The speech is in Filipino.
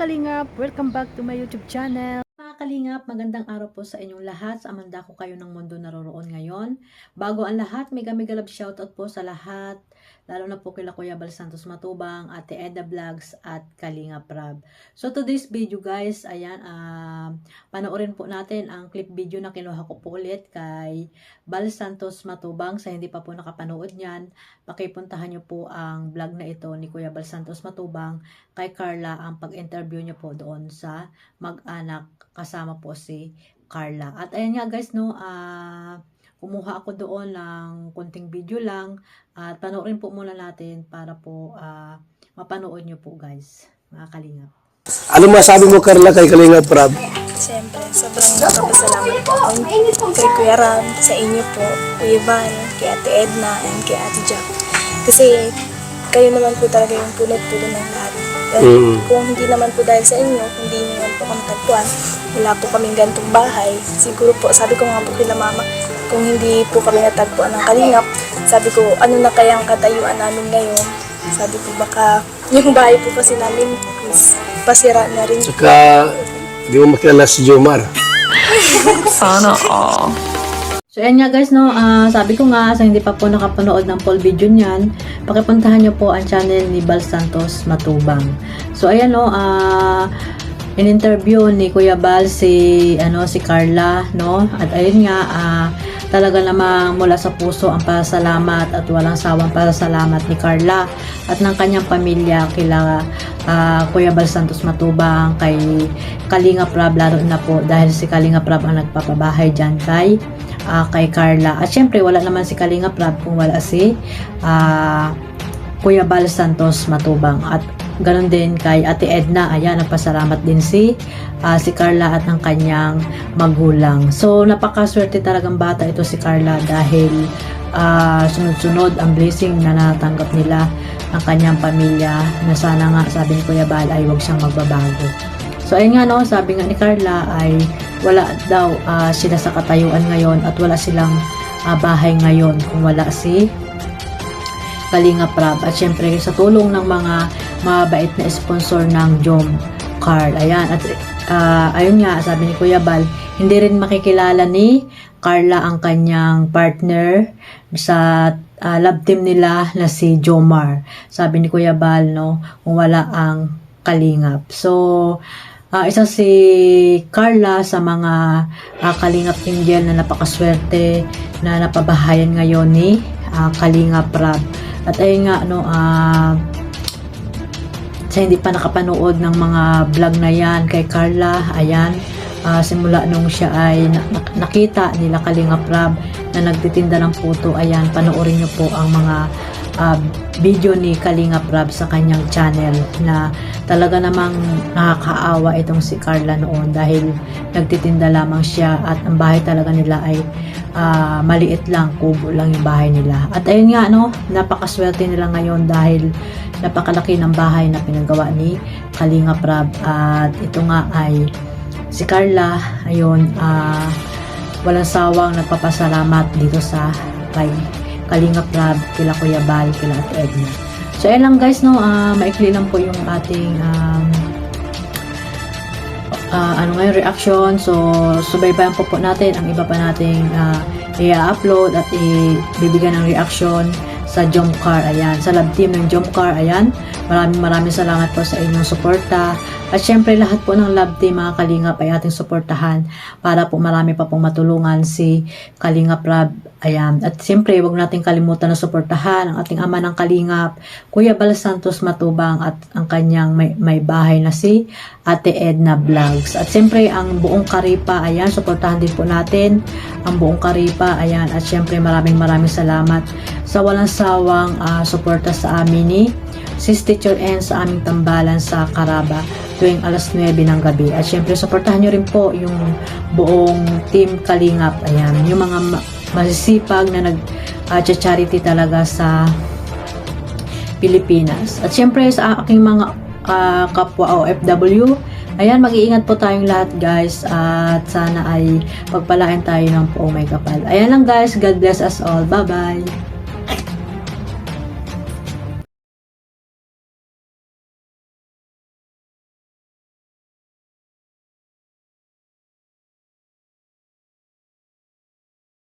Kalingap, welcome back to my YouTube channel. Mga Kalingap, magandang araw po sa inyong lahat. Sa amanda ko kayo ng mundo naroroon ngayon. Bago ang lahat, may galab shoutout po sa lahat. Lalo na po kila Kuya Bal Santos Matubang, Ate Eda Vlogs at Kalingap Rab. So today's video guys, ayan, panoorin po natin ang clip video na kinuha ko po ulit kay Bal Santos Matubang. Sa hindi pa po nakapanood niyan, pakipuntahan nyo po ang vlog na ito ni Kuya Bal Santos Matubang kay Carla, ang pag-interview niyo po doon sa mag-anak, kasama po si Carla. At ayan nga guys, no, kumuha ako doon ng kunting video lang at panoorin po muna natin para po mapanood nyo po guys, mga Kalingap. Ano masabi mo, Carla, kay Kalingap Rab? Siyempre, sobrang nakapasalamat po ako kay Kuya Rab, sa inyo po, Kuya Val, kay Ate Edna, and kay Ate Jack. Kasi kayo naman po talaga yung punot-puno ng lahat. Kung hindi naman po dahil sa inyo, hindi niyo naman po kami tagpuan, wala po kaming gantong bahay. Siguro po, sabi ko nga po kila mama, kung hindi po kami natagpuan ng Kalingap, sabi ko, ano na kayang katayuan namin ngayon? Sabi ko, baka yung bahay po kasi namin is pasira na rin. Saka, di mo makilala si Jomar. Sana all. So ayan nga guys, no, sabi ko nga sa hindi pa po nakapanood ng full video niyan, pakipuntahan nyo po ang channel ni Bal Santos Matubang. So ayan, no, in-interview ni Kuya Bal si Carla, no, at ayun nga, talaga namang mula sa puso ang pasalamat at walang sawang pasalamat ni Carla at ng kanyang pamilya kila Kuya Bal Santos Matubang, kay Kalingap Rab, lalo na po dahil si Kalingap Rab ang nagpapabahay dyan kay Carla. At syempre wala naman si Kalingap Rab kung wala si Kuya Bal Santos Matubang. At ganon din kay Ate Edna, ayan, nagpasalamat din si Carla at ng kanyang magulang. So napakaswerte talagang bata ito si Carla dahil sunod-sunod ang blessing na natanggap nila ng kanyang pamilya, na sana nga, sabi ni Kuya Bal, ay huwag siyang magbabago. So ayun nga, no, sabi nga ni Carla ay wala daw sila sa katayuan ngayon at wala silang bahay ngayon kung wala si Kalingap Rab. At syempre sa tulong ng mga mabait na sponsor ng Jom Car. Ayan, at ayun nga, sabi ni Kuya Bal, hindi rin makikilala ni Carla ang kanyang partner sa love team nila na si Jomar. Sabi ni Kuya Bal, no, kung wala ang Kalingap. So isa si Carla sa mga Kalingap Angel na napakaswerte na napabahayan ngayon ni Kalingap Rab. At ayun nga, no, sa hindi pa nakapanood ng mga vlog na yan kay Carla, ayan, simula nung siya ay nakita nila Kalingap Rab na nagtitinda ng puto, ayan, panoorin nyo po ang mga video ni Kalingap Rab sa kanyang channel, na talaga namang nakakaawa itong si Carla noon dahil nagtitinda lamang siya at ang bahay talaga nila ay maliit lang, kubo lang yung bahay nila. At ayun nga, no, napakaswerte nila ngayon dahil napakalaki ng bahay na pinagawa ni Kalingap Rab. At ito nga ay si Carla, ayun, walang sawang nagpapasalamat dito sa kay Kalingap Rab, kila Kuya Bal, kila Ate Edna. So ayan lang guys, no, maikli lang po yung ating ngayon reaction. So subaybayan po natin ang iba pa nating i-upload at ibibigyan ng reaction sa Jomcar, ayan, sa love team ng Jomcar, ayan. Maraming salamat po sa inyong suporta. At syempre lahat po ng love team, mga Kalingap, ay ating suportahan para po marami pa pong matulungan si Kalingap Rab, ayan. At syempre huwag nating kalimutan na suportahan ang ating ama ng Kalingap, Kuya Bal Santos Matubang, at ang kanyang may bahay na si Ate Edna Vlogs. At syempre ang buong Karipa, ayan, suportahan din po natin ang buong Karipa, ayan. At syempre maraming salamat sa walang sawang suporta sa amin ni Sis Teacher N sa aming tambalan sa Caraba tuwing alas 9 ng gabi. At syempre suportahan nyo rin po yung buong team Kalingap, ayan, yung mga masisipag na nag-charity talaga sa Pilipinas. At syempre sa aking mga kapwa OFW, ayan, mag-iingat po tayong lahat guys, at sana ay pagpalain tayo ng poong may kapal. Ayan lang guys, God bless us all, bye bye.